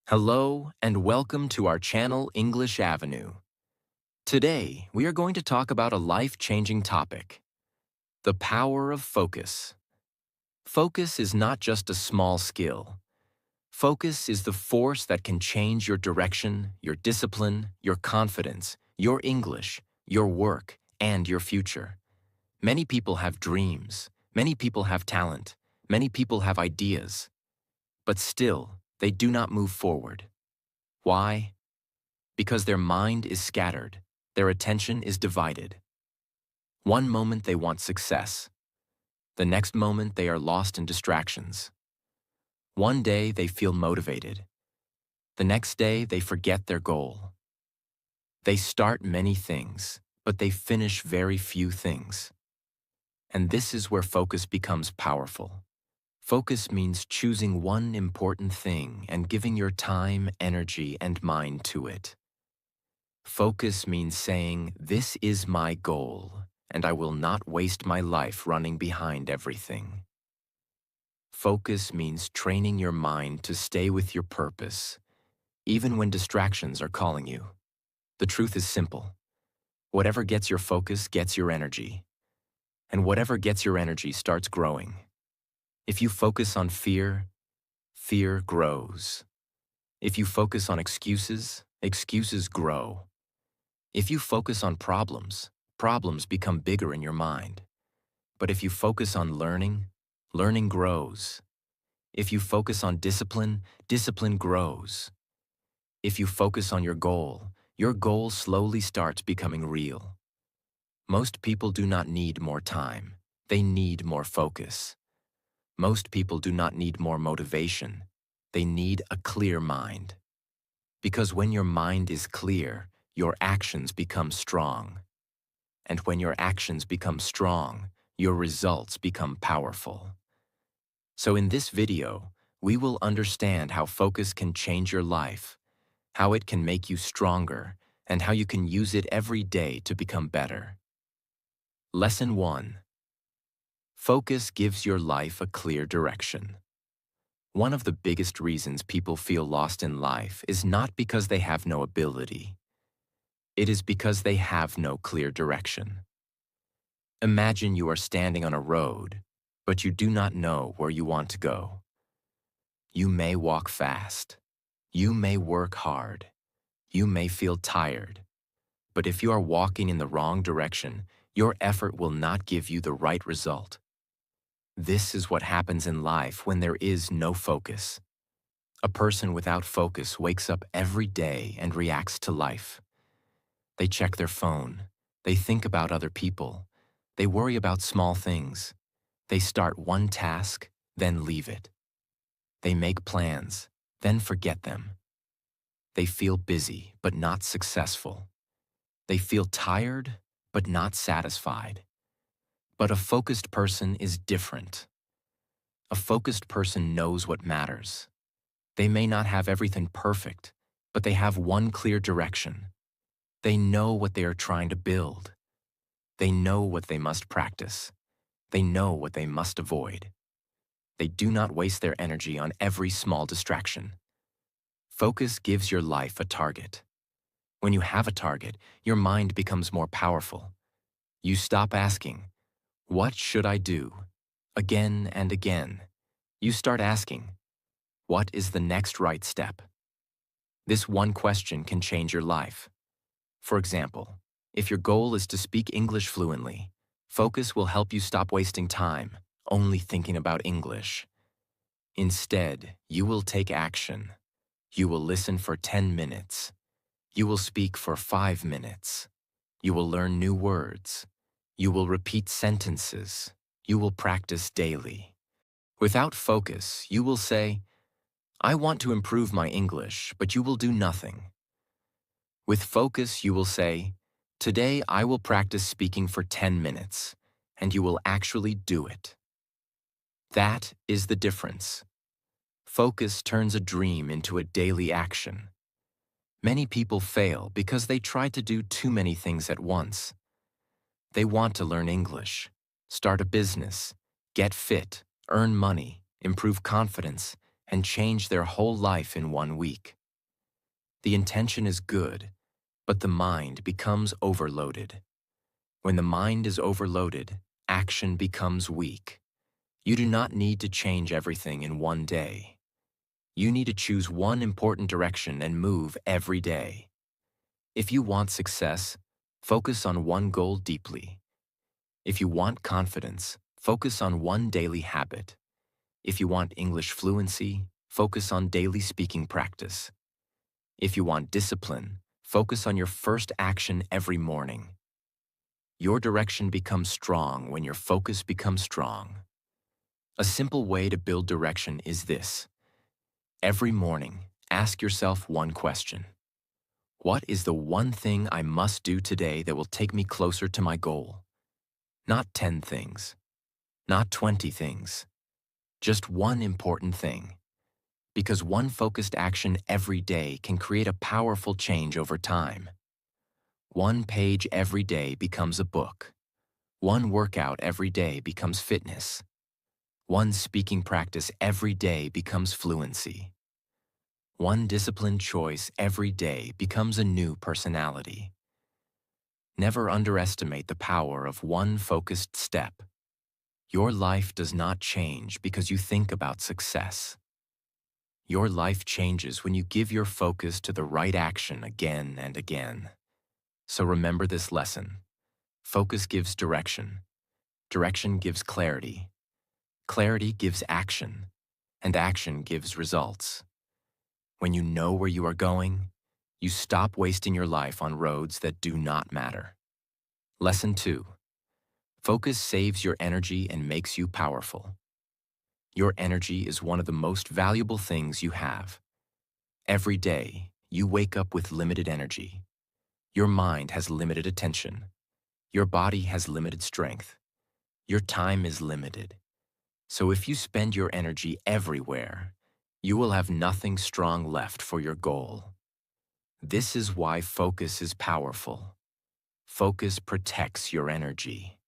Hello and welcome to our channel English Avenue. Today, we are going to talk about a life-changing topic, the power of focus. Focus is not just a small skill. Focus is the force that can change your direction, your discipline, your confidence, your English, your work, and your future. Many people have dreams. Many people have talent. Many people have ideas. But still, they do not move forward. Why? Because their mind is scattered, their attention is divided. One moment they want success. The next moment they are lost in distractions. One day they feel motivated. The next day they forget their goal. They start many things, but they finish very few things. And this is where focus becomes powerful. Focus means choosing one important thing and giving your time, energy, and mind to it. Focus means saying, "This is my goal, and I will not waste my life running behind everything." Focus means training your mind to stay with your purpose, even when distractions are calling you. The truth is simple. Whatever gets your focus gets your energy, and whatever gets your energy starts growing. If you focus on fear, fear grows. If you focus on excuses, excuses grow. If you focus on problems, problems become bigger in your mind. But if you focus on learning, learning grows. If you focus on discipline, discipline grows. If you focus on your goal slowly starts becoming real. Most people do not need more time. They need more focus. Most people do not need more motivation. They need a clear mind. Because when your mind is clear, your actions become strong. And when your actions become strong, your results become powerful. So in this video, we will understand how focus can change your life, how it can make you stronger, and how you can use it every day to become better. Lesson 1. Focus gives your life a clear direction. One of the biggest reasons people feel lost in life is not because they have no ability. It is because they have no clear direction. Imagine you are standing on a road, but you do not know where you want to go. You may walk fast. You may work hard. You may feel tired. But if you are walking in the wrong direction, your effort will not give you the right result. This is what happens in life when there is no focus. A person without focus wakes up every day and reacts to life. They check their phone. They think about other people. They worry about small things. They start one task, then leave it. They make plans, then forget them. They feel busy, but not successful. They feel tired, but not satisfied. But a focused person is different. A focused person knows what matters. They may not have everything perfect, but they have one clear direction. They know what they are trying to build. They know what they must practice. They know what they must avoid. They do not waste their energy on every small distraction. Focus gives your life a target. When you have a target, your mind becomes more powerful. You stop asking, "What should I do?" again and again. You start asking, "What is the next right step?" This one question can change your life. For example, if your goal is to speak English fluently, focus will help you stop wasting time only thinking about English. Instead, you will take action. You will listen for 10 minutes. You will speak for 5 minutes. You will learn new words. You will repeat sentences. You will practice daily. Without focus, you will say, "I want to improve my English," but you will do nothing. With focus, you will say, "Today I will practice speaking for 10 minutes," and you will actually do it. That is the difference. Focus turns a dream into a daily action. Many people fail because they try to do too many things at once. They want to learn English, start a business, get fit, earn money, improve confidence, and change their whole life in 1 week. The intention is good, but the mind becomes overloaded. When the mind is overloaded, action becomes weak. You do not need to change everything in one day. You need to choose one important direction and move every day. If you want success, focus on one goal deeply. If you want confidence, focus on one daily habit. If you want English fluency, focus on daily speaking practice. If you want discipline, focus on your first action every morning. Your direction becomes strong when your focus becomes strong. A simple way to build direction is this. Every morning, ask yourself one question. What is the one thing I must do today that will take me closer to my goal? Not 10 things, not 20 things, just one important thing. Because one focused action every day can create a powerful change over time. One page every day becomes a book. One workout every day becomes fitness. One speaking practice every day becomes fluency. One disciplined choice every day becomes a new personality. Never underestimate the power of one focused step. Your life does not change because you think about success. Your life changes when you give your focus to the right action again and again. So remember this lesson. Focus gives direction. Direction gives clarity. Clarity gives action. And action gives results. When you know where you are going, you stop wasting your life on roads that do not matter. Lesson 2. Focus saves your energy and makes you powerful. Your energy is one of the most valuable things you have. Every day, you wake up with limited energy. Your mind has limited attention. Your body has limited strength. Your time is limited. So if you spend your energy everywhere, you will have nothing strong left for your goal. This is why focus is powerful. Focus protects your energy.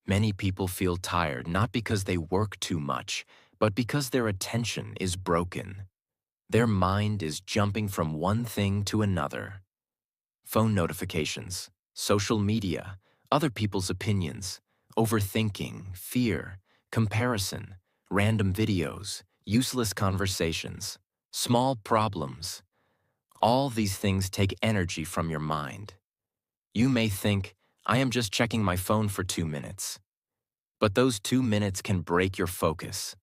Many people feel tired not because they work too much, but because their attention is broken. Their mind is jumping from one thing to another. Phone notifications, social media, other people's opinions, overthinking, fear, comparison, random videos, useless conversations, small problems. All these things take energy from your mind. You may think, I am just checking my phone for 2 minutes. But those 2 minutes can break your focus.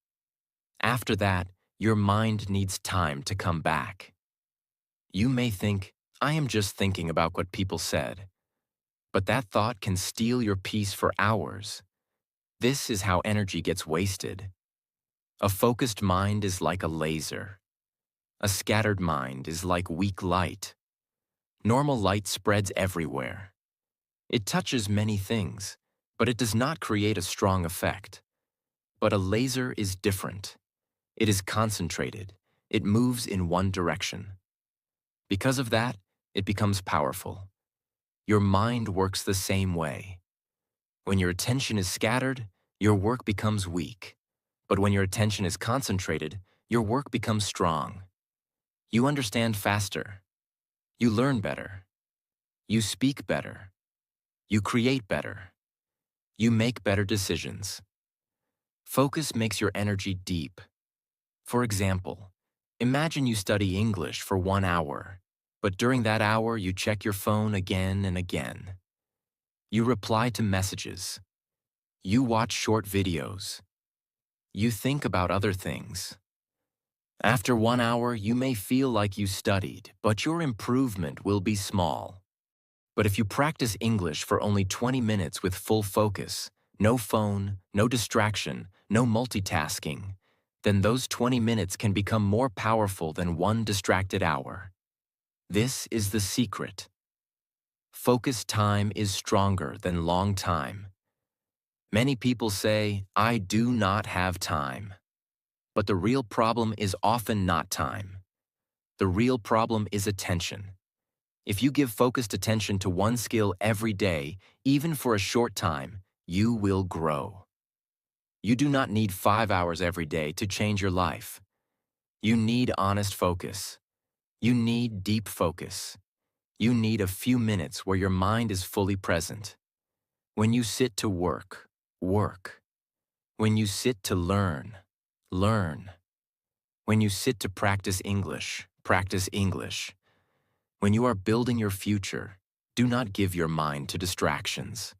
After that, your mind needs time to come back. You may think, I am just thinking about what people said. But that thought can steal your peace for hours. This is how energy gets wasted. A focused mind is like a laser. A scattered mind is like weak light. Normal light spreads everywhere. It touches many things, but it does not create a strong effect. But a laser is different. It is concentrated. It moves in one direction. Because of that, it becomes powerful. Your mind works the same way. When your attention is scattered, your work becomes weak. But when your attention is concentrated, your work becomes strong. You understand faster. You learn better. You speak better. You create better. You make better decisions. Focus makes your energy deep. For example, imagine you study English for 1 hour, but during that hour you check your phone again and again. You reply to messages. You watch short videos. You think about other things. After 1 hour, you may feel like you studied, but your improvement will be small. But if you practice English for only 20 minutes with full focus, no phone, no distraction, no multitasking, then those 20 minutes can become more powerful than one distracted hour. This is the secret. Focus time is stronger than long time. Many people say, I do not have time. But the real problem is often not time. The real problem is attention. If you give focused attention to one skill every day, even for a short time, you will grow. You do not need 5 hours every day to change your life. You need honest focus. You need deep focus. You need a few minutes where your mind is fully present. When you sit to work, work. When you sit to learn, learn. When you sit to practice English, practice English. When you are building your future, do not give your mind to distractions.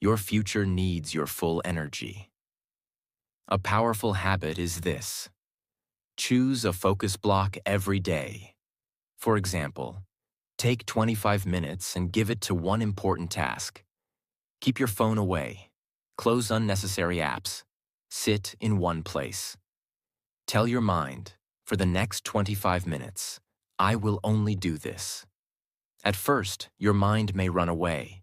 Your future needs your full energy. A powerful habit is this. Choose a focus block every day. For example, take 25 minutes and give it to one important task. Keep your phone away. Close unnecessary apps. Sit in one place. Tell your mind, for the next 25 minutes, I will only do this. At first, your mind may run away.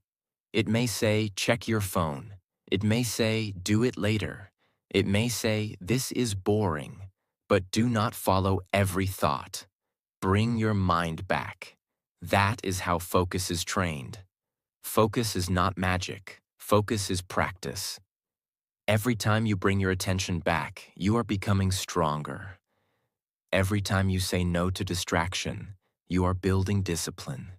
It may say, check your phone. It may say, do it later. It may say, this is boring. But do not follow every thought. Bring your mind back. That is how focus is trained. Focus is not magic. Focus is practice. Every time you bring your attention back, you are becoming stronger. Every time you say no to distraction, you are building discipline.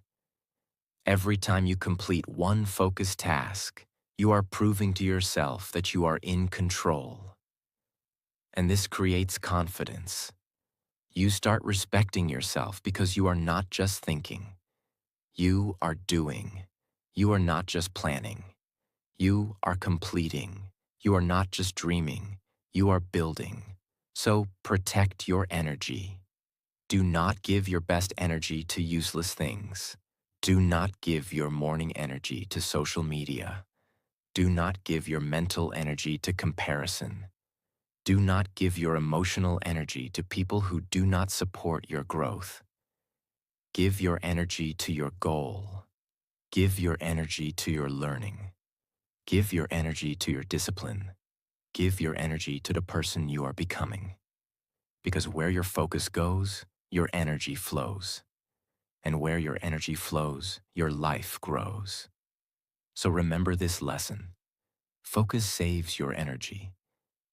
Every time you complete one focused task, you are proving to yourself that you are in control. And this creates confidence. You start respecting yourself because you are not just thinking. You are doing. You are not just planning. You are completing. You are not just dreaming. You are building. So protect your energy. Do not give your best energy to useless things. Do not give your morning energy to social media. Do not give your mental energy to comparison. Do not give your emotional energy to people who do not support your growth. Give your energy to your goal. Give your energy to your learning. Give your energy to your discipline. Give your energy to the person you are becoming. Because where your focus goes, your energy flows. And where your energy flows, your life grows. So remember this lesson. Focus saves your energy.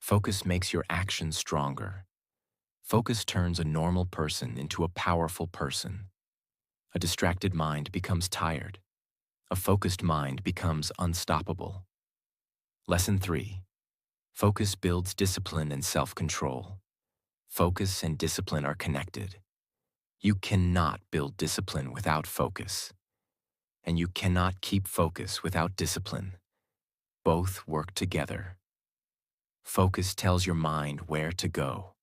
Focus makes your actions stronger. Focus turns a normal person into a powerful person. A distracted mind becomes tired. A focused mind becomes unstoppable. Lesson 3. Focus builds discipline and self-control. Focus and discipline are connected. You cannot build discipline without focus. And you cannot keep focus without discipline. Both work together. Focus tells your mind where to go.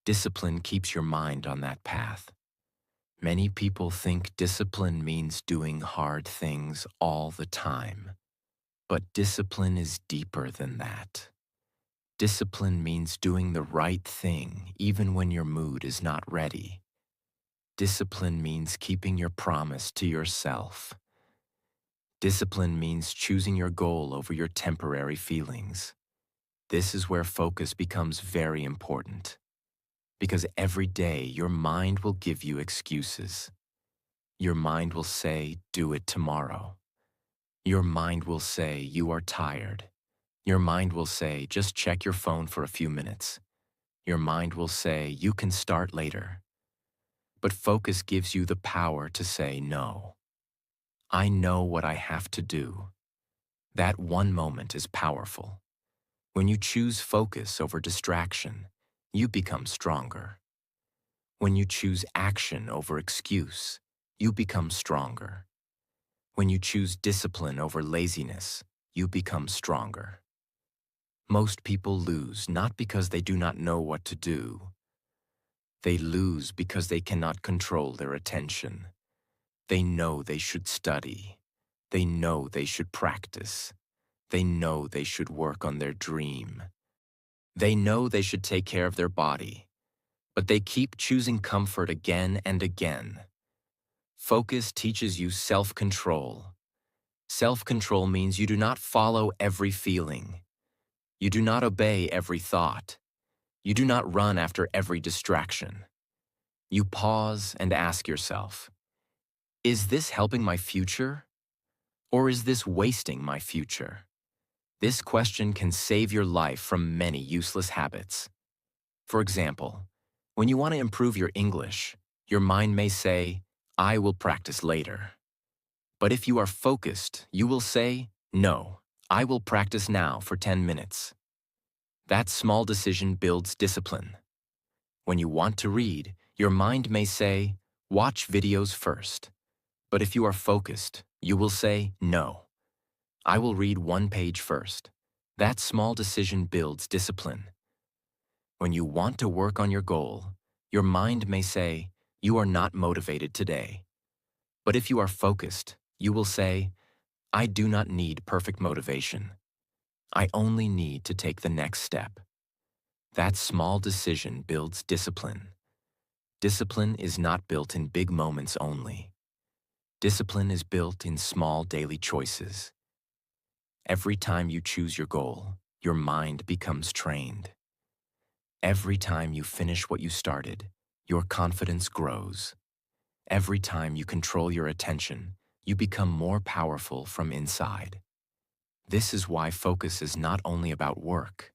Discipline keeps your mind on that path. Many people think discipline means doing hard things all the time. But discipline is deeper than that. Discipline means doing the right thing even when your mood is not ready. Discipline means keeping your promise to yourself. Discipline means choosing your goal over your temporary feelings. This is where focus becomes very important. Because every day your mind will give you excuses. Your mind will say, do it tomorrow. Your mind will say, you are tired. Your mind will say, just check your phone for a few minutes. Your mind will say, you can start later. But focus gives you the power to say no. I know what I have to do. That one moment is powerful. When you choose focus over distraction, you become stronger. When you choose action over excuse, you become stronger. When you choose discipline over laziness, you become stronger. Most people lose not because they do not know what to do. They lose because they cannot control their attention. They know they should study. They know they should practice. They know they should work on their dream. They know they should take care of their body. But they keep choosing comfort again and again. Focus teaches you self-control. Self-control means you do not follow every feeling. You do not obey every thought. You do not run after every distraction. You pause and ask yourself, is this helping my future? Or is this wasting my future? This question can save your life from many useless habits. For example, when you want to improve your English, Your mind may say, I will practice later. But if you are focused, you will say, no, I will practice now for 10 minutes. That small decision builds discipline. When you want to read, your mind may say, watch videos first. But if you are focused, you will say, no, I will read one page first. That small decision builds discipline. When you want to work on your goal, your mind may say, you are not motivated today. But if you are focused, you will say, I do not need perfect motivation. I only need to take the next step. That small decision builds discipline. Discipline is not built in big moments only. Discipline is built in small daily choices. Every time you choose your goal, your mind becomes trained. Every time you finish what you started, your confidence grows. Every time you control your attention, you become more powerful from inside. This is why focus is not only about work.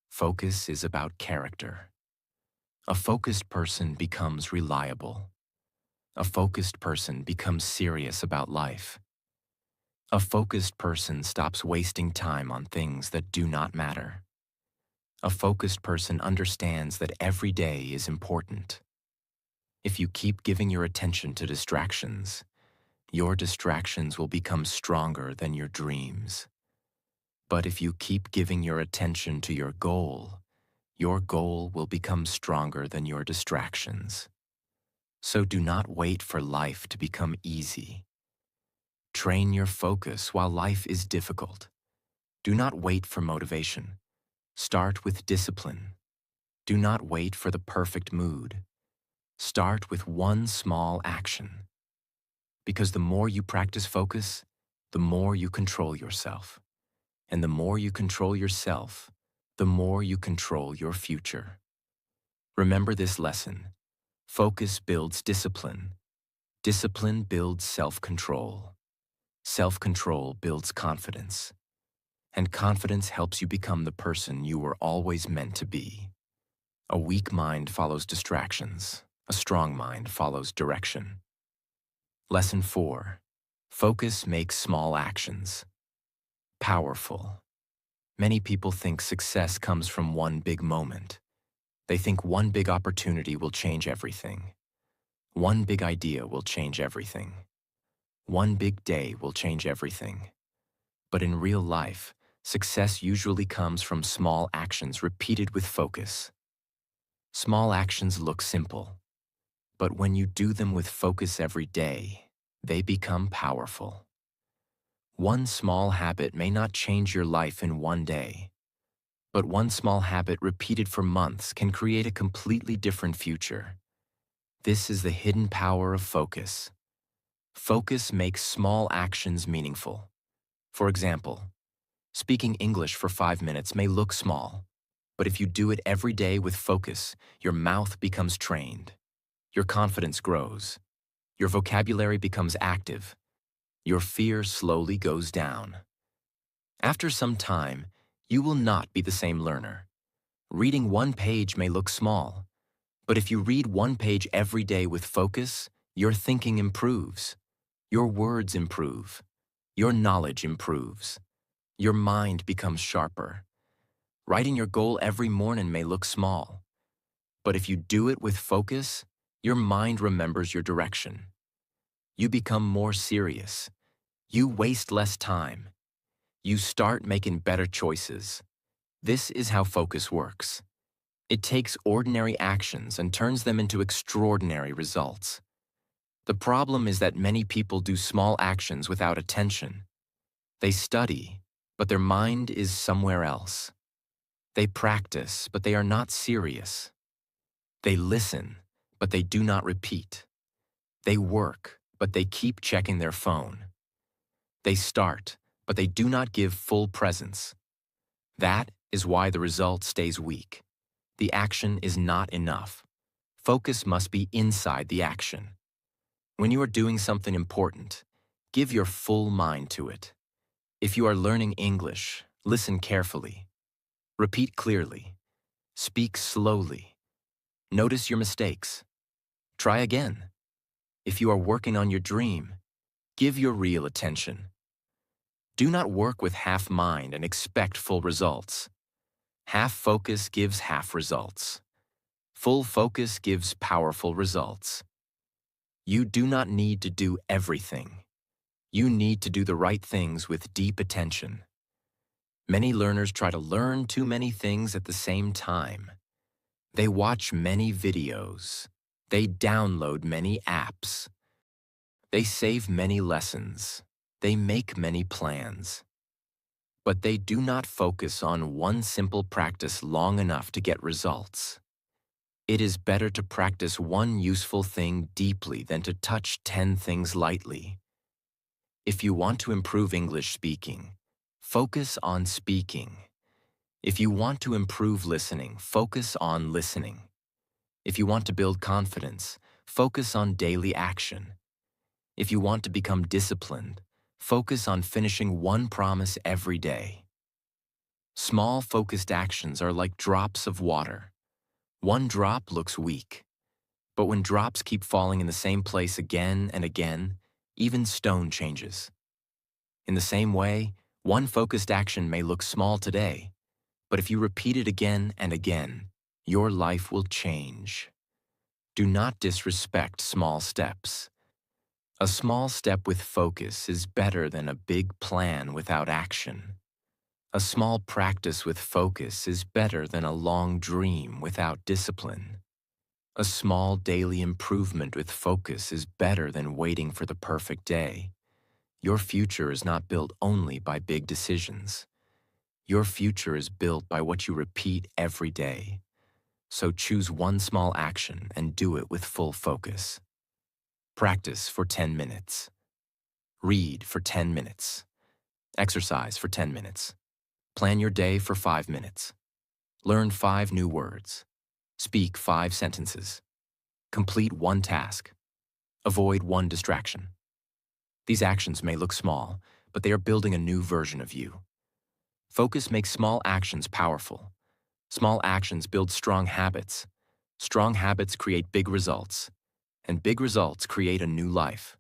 Focus is about character. A focused person becomes reliable. A focused person becomes serious about life. A focused person stops wasting time on things that do not matter. A focused person understands that every day is important. If you keep giving your attention to distractions, your distractions will become stronger than your dreams. But if you keep giving your attention to your goal will become stronger than your distractions. So do not wait for life to become easy. Train your focus while life is difficult. Do not wait for motivation. Start with discipline. Do not wait for the perfect mood. Start with one small action. Because the more you practice focus, the more you control yourself. And the more you control yourself, the more you control your future. Remember this lesson. Focus builds discipline. Discipline builds self-control. Self-control builds confidence. And confidence helps you become the person you were always meant to be. A weak mind follows distractions. A strong mind follows direction. Lesson 4. Focus makes small actions powerful. Many people think success comes from one big moment. They think one big opportunity will change everything. One big idea will change everything. One big day will change everything. But in real life, success usually comes from small actions repeated with focus. Small actions look simple, but when you do them with focus every day, they become powerful. One small habit may not change your life in one day, but one small habit repeated for months can create a completely different future. This is the hidden power of focus. Focus makes small actions meaningful. For example, speaking English for 5 minutes may look small, but if you do it every day with focus, your mouth becomes trained. Your confidence grows. Your vocabulary becomes active. Your fear slowly goes down. After some time, you will not be the same learner. Reading one page may look small, but if you read one page every day with focus, your thinking improves. Your words improve. Your knowledge improves. Your mind becomes sharper. Writing your goal every morning may look small, but if you do it with focus, your mind remembers your direction. You become more serious. You waste less time. You start making better choices. This is how focus works. It takes ordinary actions and turns them into extraordinary results. The problem is that many people do small actions without attention. They study, but their mind is somewhere else. They practice, but they are not serious. They listen, but they do not repeat. They work, but they keep checking their phone. They start, but they do not give full presence. That is why the result stays weak. The action is not enough. Focus must be inside the action. When you are doing something important, give your full mind to it. If you are learning English, listen carefully. Repeat clearly. Speak slowly. Notice your mistakes. Try again. If you are working on your dream, give your real attention. Do not work with half mind and expect full results. Half focus gives half results. Full focus gives powerful results. You do not need to do everything. You need to do the right things with deep attention. Many learners try to learn too many things at the same time. They watch many videos. They download many apps. They save many lessons. They make many plans. But they do not focus on one simple practice long enough to get results. It is better to practice one useful thing deeply than to touch 10 things lightly. If you want to improve English speaking, focus on speaking. If you want to improve listening, focus on listening. If you want to build confidence, focus on daily action. If you want to become disciplined, focus on finishing one promise every day. Small focused actions are like drops of water. One drop looks weak, but when drops keep falling in the same place again and again, even stone changes. In the same way, one focused action may look small today, but if you repeat it again and again, your life will change. Do not disrespect small steps. A small step with focus is better than a big plan without action. A small practice with focus is better than a long dream without discipline. A small daily improvement with focus is better than waiting for the perfect day. Your future is not built only by big decisions. Your future is built by what you repeat every day. So choose one small action and do it with full focus. Practice for 10 minutes. Read for 10 minutes. Exercise for 10 minutes. Plan your day for 5 minutes. Learn 5 new words. Speak 5 sentences. Complete one task. Avoid one distraction. These actions may look small, but they are building a new version of you. Focus makes small actions powerful. Small actions build strong habits. Strong habits create big results, and big results create a new life.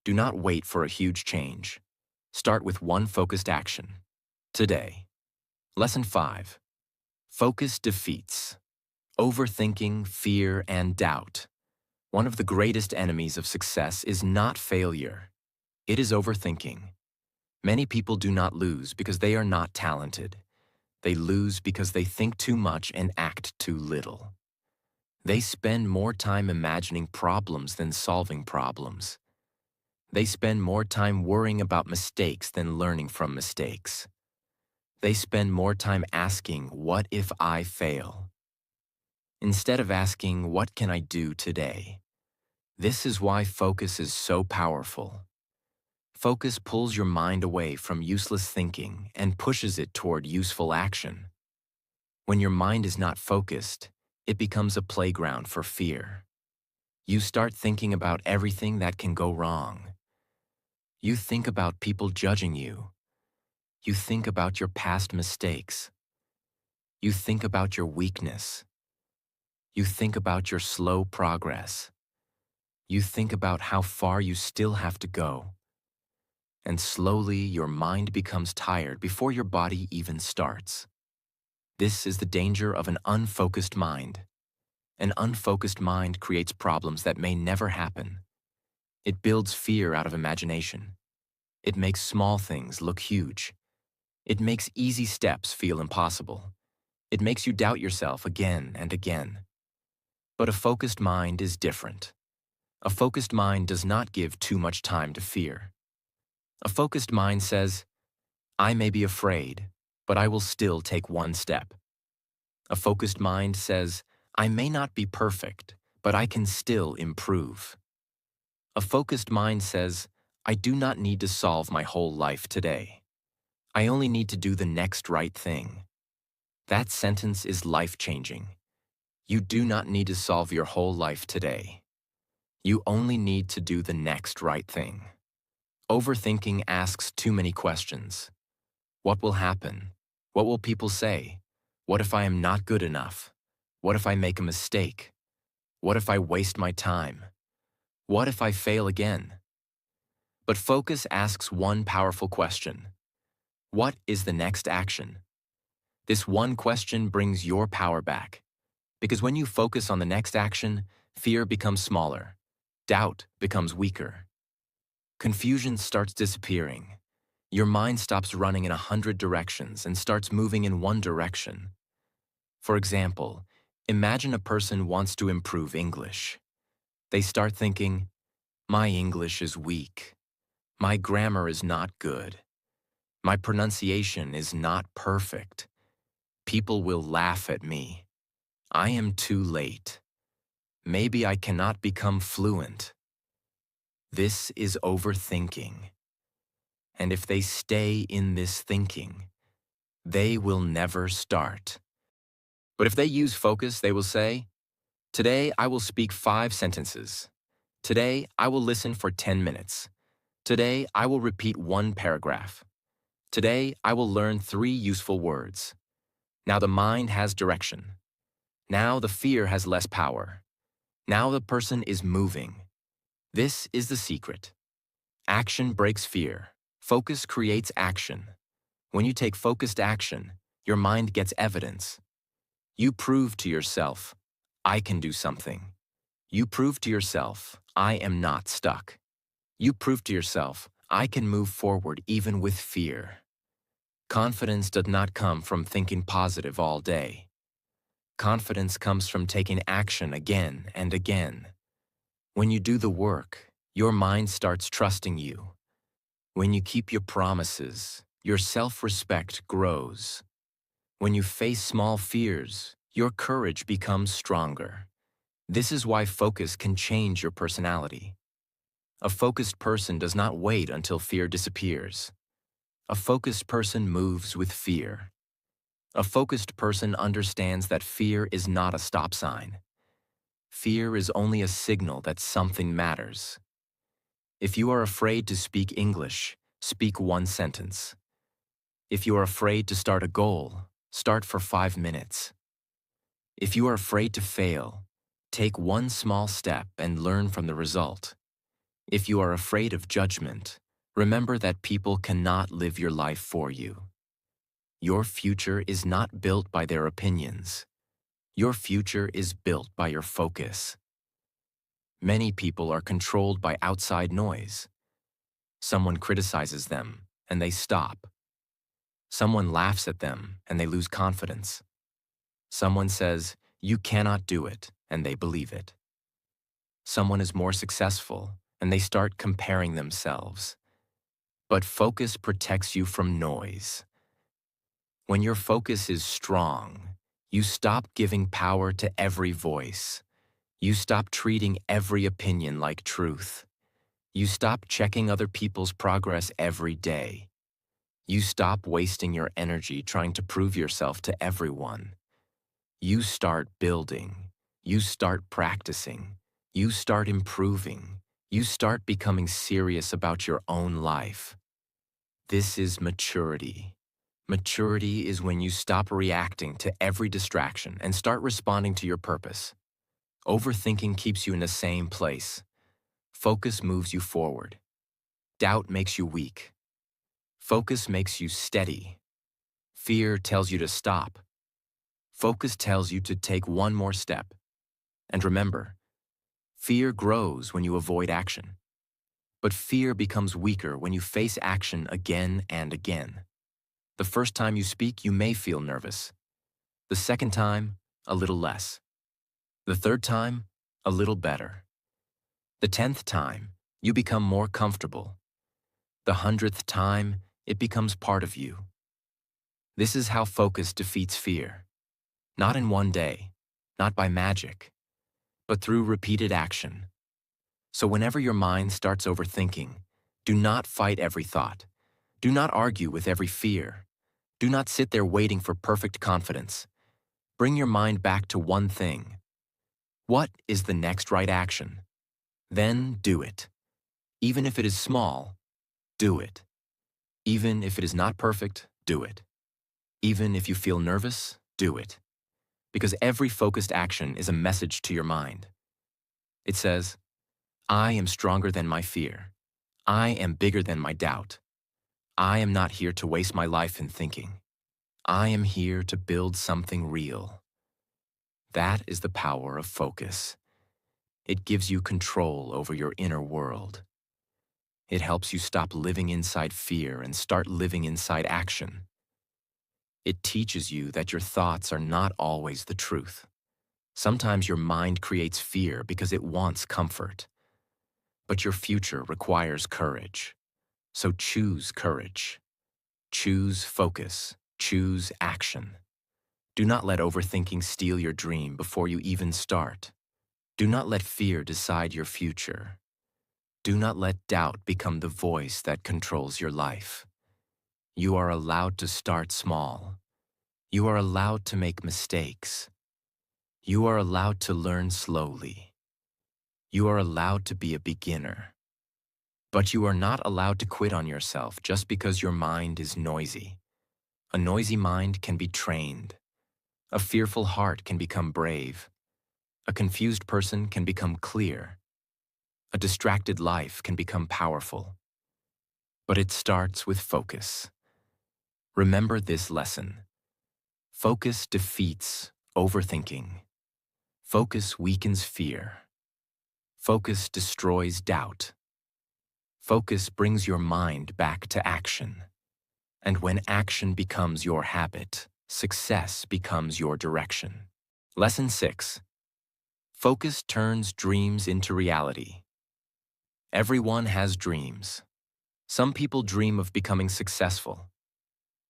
Do not wait for a huge change. Start with one focused action. Today. Lesson 5. Focus defeats overthinking, fear, and doubt. One of the greatest enemies of success is not failure. It is overthinking. Many people do not lose because they are not talented. They lose because they think too much and act too little. They spend more time imagining problems than solving problems. They spend more time worrying about mistakes than learning from mistakes. They spend more time asking, "What if I fail?" instead of asking, "What can I do today?" This is why focus is so powerful. Focus pulls your mind away from useless thinking and pushes it toward useful action. When your mind is not focused, it becomes a playground for fear. You start thinking about everything that can go wrong. You think about people judging you. You think about your past mistakes. You think about your weakness. You think about your slow progress. You think about how far you still have to go. And slowly your mind becomes tired before your body even starts. This is the danger of an unfocused mind. An unfocused mind creates problems that may never happen. It builds fear out of imagination. It makes small things look huge. It makes easy steps feel impossible. It makes you doubt yourself again and again. But a focused mind is different. A focused mind does not give too much time to fear. A focused mind says, "I may be afraid, but I will still take one step." A focused mind says, "I may not be perfect, but I can still improve." A focused mind says, "I do not need to solve my whole life today. I only need to do the next right thing." That sentence is life-changing. You do not need to solve your whole life today. You only need to do the next right thing. Overthinking asks too many questions. What will happen? What will people say? What if I am not good enough? What if I make a mistake? What if I waste my time? What if I fail again? But focus asks one powerful question. What is the next action? This one question brings your power back. Because when you focus on the next action, fear becomes smaller. Doubt becomes weaker. Confusion starts disappearing. Your mind stops running in 100 directions and starts moving in one direction. For example, imagine a person wants to improve English. They start thinking, my English is weak. My grammar is not good. My pronunciation is not perfect. People will laugh at me. I am too late. Maybe I cannot become fluent. This is overthinking. And if they stay in this thinking, they will never start. But if they use focus, they will say, today I will speak 5 sentences. Today I will listen for 10 minutes. Today I will repeat 1 paragraph. Today I will learn 3 useful words. Now the mind has direction. Now the fear has less power. Now the person is moving. This is the secret. Action breaks fear. Focus creates action. When you take focused action, your mind gets evidence. You prove to yourself, I can do something. You prove to yourself, I am not stuck. You prove to yourself, I can move forward even with fear. Confidence does not come from thinking positive all day. Confidence comes from taking action again and again. When you do the work, your mind starts trusting you. When you keep your promises, your self-respect grows. When you face small fears, your courage becomes stronger. This is why focus can change your personality. A focused person does not wait until fear disappears. A focused person moves with fear. A focused person understands that fear is not a stop sign. Fear is only a signal that something matters. If you are afraid to speak English, speak 1 sentence. If you are afraid to start a goal, start for 5 minutes. If you are afraid to fail, take 1 small step and learn from the result. If you are afraid of judgment, remember that people cannot live your life for you. Your future is not built by their opinions. Your future is built by your focus. Many people are controlled by outside noise. Someone criticizes them, and they stop. Someone laughs at them, and they lose confidence. Someone says, you cannot do it, and they believe it. Someone is more successful, and they start comparing themselves. But focus protects you from noise. When your focus is strong, you stop giving power to every voice. You stop treating every opinion like truth. You stop checking other people's progress every day. You stop wasting your energy trying to prove yourself to everyone. You start building. You start practicing. You start improving. You start becoming serious about your own life. This is maturity. Maturity is when you stop reacting to every distraction and start responding to your purpose. Overthinking keeps you in the same place. Focus moves you forward. Doubt makes you weak. Focus makes you steady. Fear tells you to stop. Focus tells you to take 1 more step. And remember, fear grows when you avoid action. But fear becomes weaker when you face action again and again. The first time you speak, you may feel nervous. The second time, a little less. The third time, a little better. The 10th time, you become more comfortable. The 100th time, it becomes part of you. This is how focus defeats fear. Not in one day, not by magic, but through repeated action. So whenever your mind starts overthinking, do not fight every thought. Do not argue with every fear. Do not sit there waiting for perfect confidence. Bring your mind back to one thing. What is the next right action? Then do it. Even if it is small, do it. Even if it is not perfect, do it. Even if you feel nervous, do it. Because every focused action is a message to your mind. It says, I am stronger than my fear. I am bigger than my doubt. I am not here to waste my life in thinking. I am here to build something real. That is the power of focus. It gives you control over your inner world. It helps you stop living inside fear and start living inside action. It teaches you that your thoughts are not always the truth. Sometimes your mind creates fear because it wants comfort. But your future requires courage. So choose courage. Choose focus. Choose action. Do not let overthinking steal your dream before you even start. Do not let fear decide your future. Do not let doubt become the voice that controls your life. You are allowed to start small. You are allowed to make mistakes. You are allowed to learn slowly. You are allowed to be a beginner. But you are not allowed to quit on yourself just because your mind is noisy. A noisy mind can be trained. A fearful heart can become brave. A confused person can become clear. A distracted life can become powerful. But it starts with focus. Remember this lesson. Focus defeats overthinking. Focus weakens fear. Focus destroys doubt. Focus brings your mind back to action. And when action becomes your habit, success becomes your direction. Lesson 6. Focus turns dreams into reality. Everyone has dreams. Some people dream of becoming successful.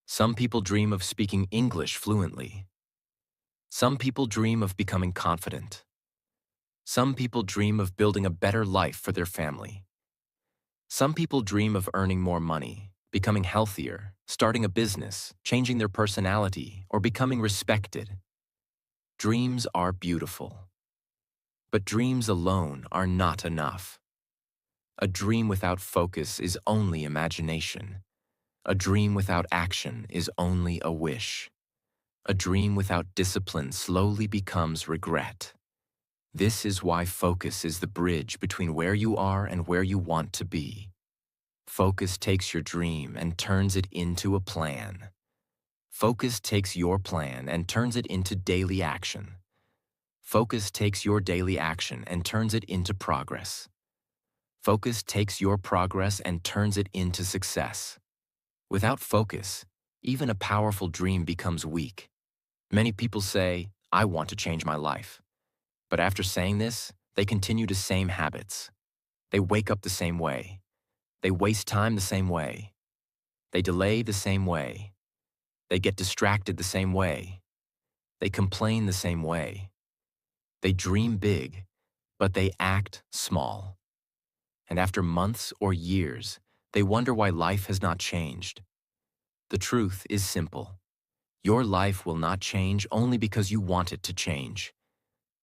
Some people dream of speaking English fluently. Some people dream of becoming confident. Some people dream of building a better life for their family. Some people dream of earning more money, becoming healthier, starting a business, changing their personality, or becoming respected. Dreams are beautiful. But dreams alone are not enough. A dream without focus is only imagination. A dream without action is only a wish. A dream without discipline slowly becomes regret. This is why focus is the bridge between where you are and where you want to be. Focus takes your dream and turns it into a plan. Focus takes your plan and turns it into daily action. Focus takes your daily action and turns it into progress. Focus takes your progress and turns it into success. Without focus, even a powerful dream becomes weak. Many people say, I want to change my life. But after saying this, they continue the same habits. They wake up the same way. They waste time the same way. They delay the same way. They get distracted the same way. They complain the same way. They dream big, but they act small. And after months or years, they wonder why life has not changed. The truth is simple. Your life will not change only because you want it to change.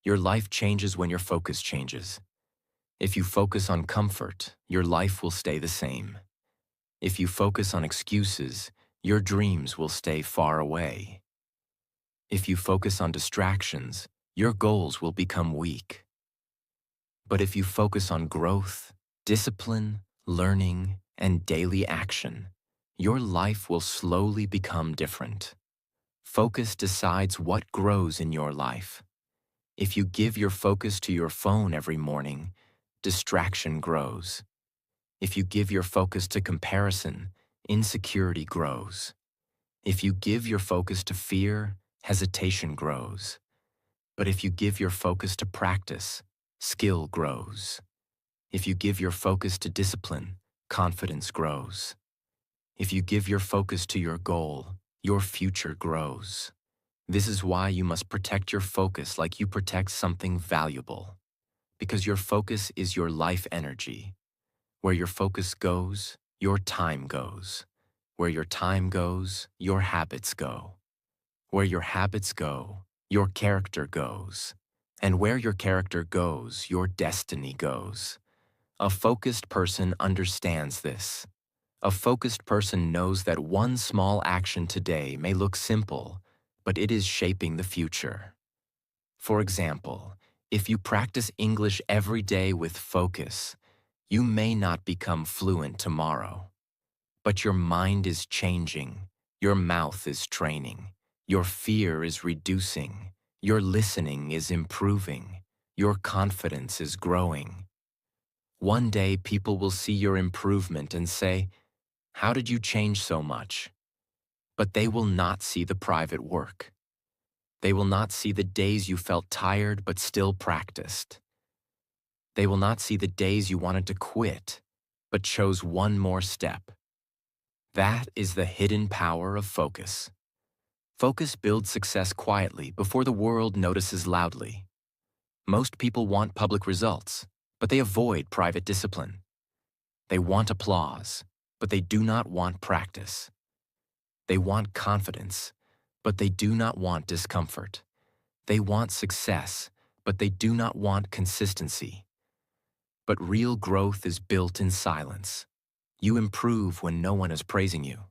Your life changes when your focus changes. If you focus on comfort, your life will stay the same. If you focus on excuses, your dreams will stay far away. If you focus on distractions, your goals will become weak. But if you focus on growth, discipline, learning, and daily action, your life will slowly become different. Focus decides what grows in your life. If you give your focus to your phone every morning, distraction grows. If you give your focus to comparison, insecurity grows. If you give your focus to fear, hesitation grows. But if you give your focus to practice, skill grows. If you give your focus to discipline, confidence grows. If you give your focus to your goal, your future grows. This is why you must protect your focus like you protect something valuable. Because your focus is your life energy. Where your focus goes, your time goes. Where your time goes, your habits go. Where your habits go, your character goes. And where your character goes, your destiny goes. A focused person understands this. A focused person knows that one small action today may look simple, but it is shaping the future. For example, If you practice English every day with focus, you may not become fluent tomorrow, but your mind is changing, your mouth is training, your fear is reducing, your listening is improving, your confidence is growing. One day people will see your improvement and say, "How did you change so much?" But they will not see the private work. They will not see the days you felt tired but still practiced. They will not see the days you wanted to quit but chose one more step. That is the hidden power of focus. Focus builds success quietly before the world notices loudly. Most people want public results, but they avoid private discipline. They want applause, but they do not want practice. They want confidence, but they do not want discomfort. They want success, but they do not want consistency. But real growth is built in silence. You improve when no one is praising you.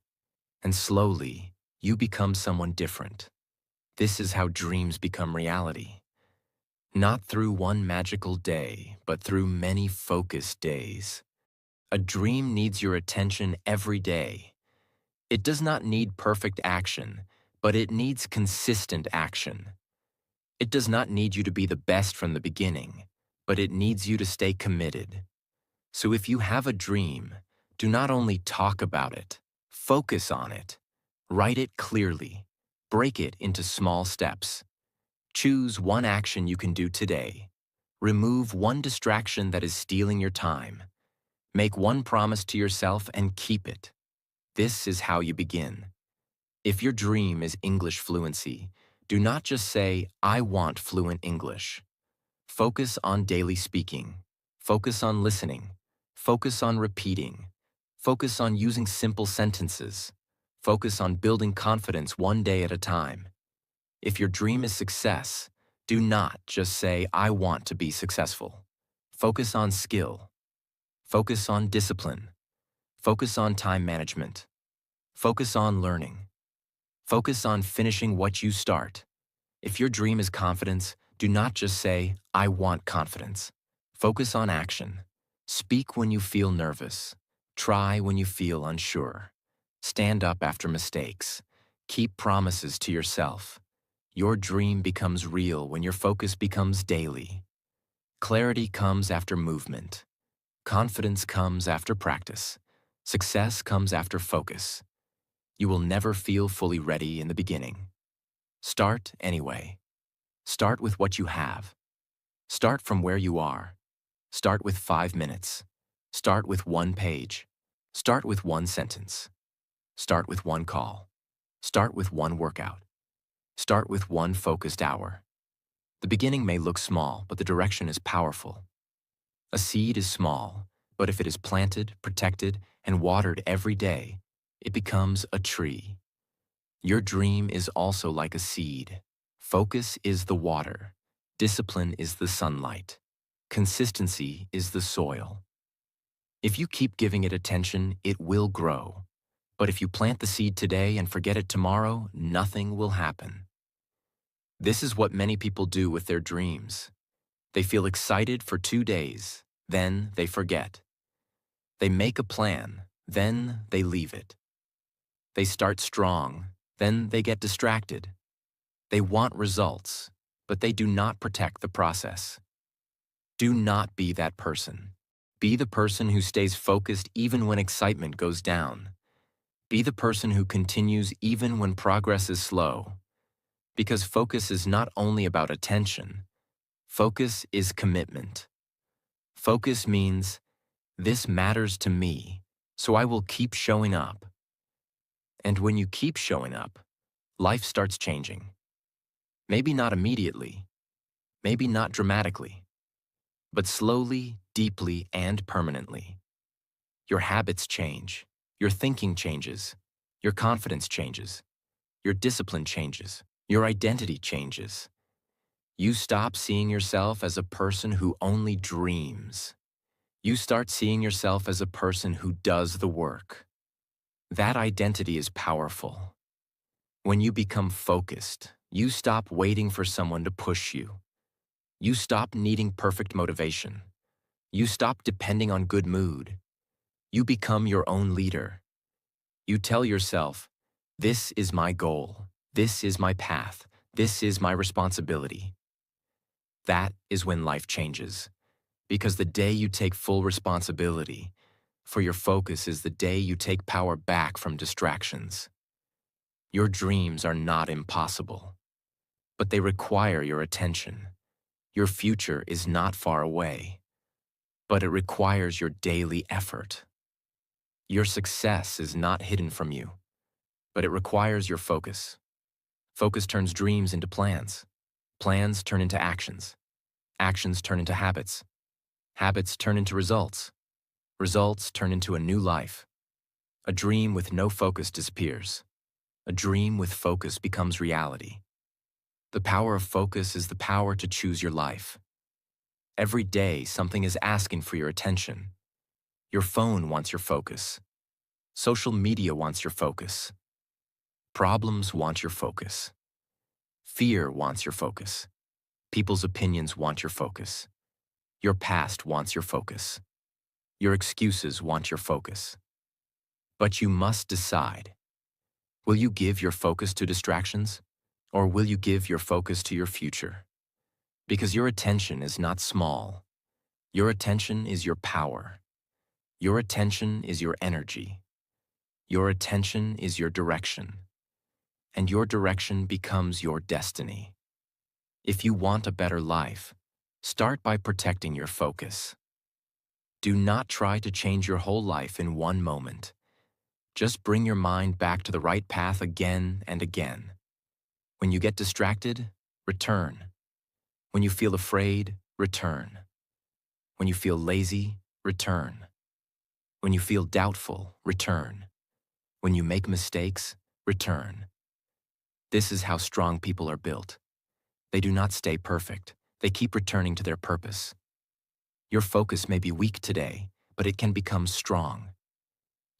And slowly, you become someone different. This is how dreams become reality. Not through one magical day, but through many focused days. A dream needs your attention every day. It does not need perfect action, but it needs consistent action. It does not need you to be the best from the beginning, but it needs you to stay committed. So if you have a dream, do not only talk about it, focus on it. Write it clearly. Break it into small steps. Choose one action you can do today. Remove one distraction that is stealing your time. Make one promise to yourself and keep it. This is how you begin. If your dream is English fluency, do not just say, "I want fluent English." Focus on daily speaking. Focus on listening. Focus on repeating. Focus on using simple sentences. Focus on building confidence one day at a time. If your dream is success, do not just say, "I want to be successful." Focus on skill. Focus on discipline. Focus on time management. Focus on learning. Focus on finishing what you start. If your dream is confidence, do not just say, "I want confidence." Focus on action. Speak when you feel nervous. Try when you feel unsure. Stand up after mistakes. Keep promises to yourself. Your dream becomes real when your focus becomes daily. Clarity comes after movement. Confidence comes after practice. Success comes after focus. You will never feel fully ready in the beginning. Start anyway. Start with what you have. Start from where you are. Start with 5 minutes. Start with one page. Start with one sentence. Start with one call. Start with one workout. Start with one focused hour. The beginning may look small, but the direction is powerful. A seed is small, but if it is planted, protected, and watered every day, it becomes a tree. Your dream is also like a seed. Focus is the water. Discipline is the sunlight. Consistency is the soil. If you keep giving it attention, it will grow. But if you plant the seed today and forget it tomorrow, nothing will happen. This is what many people do with their dreams. They feel excited for 2 days, then they forget. They make a plan, then they leave it. They start strong, then they get distracted. They want results, but they do not protect the process. Do not be that person. Be the person who stays focused even when excitement goes down. Be the person who continues even when progress is slow. Because focus is not only about attention. Focus is commitment. Focus means, this matters to me, so I will keep showing up. And when you keep showing up, life starts changing. Maybe not immediately, maybe not dramatically, but slowly, deeply, and permanently. Your habits change, your thinking changes, your confidence changes, your discipline changes, your identity changes. You stop seeing yourself as a person who only dreams. You start seeing yourself as a person who does the work. That identity is powerful. When you become focused, you stop waiting for someone to push you. You stop needing perfect motivation. You stop depending on good mood. You become your own leader. You tell yourself, this is my goal. This is my path. This is my responsibility. That is when life changes. Because the day you take full responsibility for your focus is the day you take power back from distractions. Your dreams are not impossible, but they require your attention. Your future is not far away, but it requires your daily effort. Your success is not hidden from you, but it requires your focus. Focus turns dreams into plans. Plans turn into actions. Actions turn into habits. Habits turn into results. Results turn into a new life. A dream with no focus disappears. A dream with focus becomes reality. The power of focus is the power to choose your life. Every day, something is asking for your attention. Your phone wants your focus. Social media wants your focus. Problems want your focus. Fear wants your focus. People's opinions want your focus. Your past wants your focus. Your excuses want your focus. But you must decide. Will you give your focus to distractions, or will you give your focus to your future? Because your attention is not small. Your attention is your power. Your attention is your energy. Your attention is your direction. And your direction becomes your destiny. If you want a better life, start by protecting your focus. Do not try to change your whole life in one moment. Just bring your mind back to the right path again and again. When you get distracted, return. When you feel afraid, return. When you feel lazy, return. When you feel doubtful, return. When you make mistakes, return. This is how strong people are built. They do not stay perfect. They keep returning to their purpose. Your focus may be weak today, but it can become strong.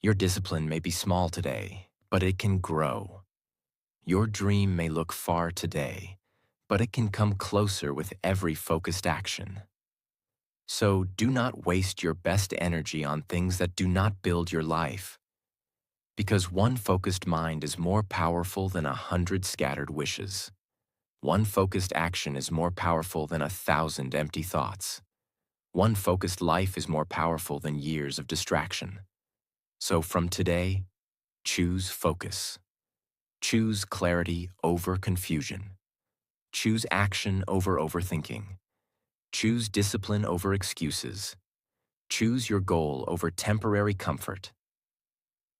Your discipline may be small today, but it can grow. Your dream may look far today, but it can come closer with every focused action. So do not waste your best energy on things that do not build your life. Because one focused mind is more powerful than 100 scattered wishes. One focused action is more powerful than 1,000 empty thoughts. One focused life is more powerful than years of distraction. So from today, choose focus. Choose clarity over confusion. Choose action over overthinking. Choose discipline over excuses. Choose your goal over temporary comfort.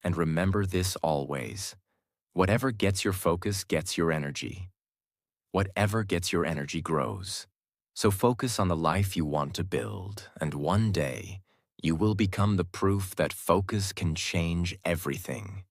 And remember this always. Whatever gets your focus gets your energy. Whatever gets your energy grows. So focus on the life you want to build, and one day, you will become the proof that focus can change everything.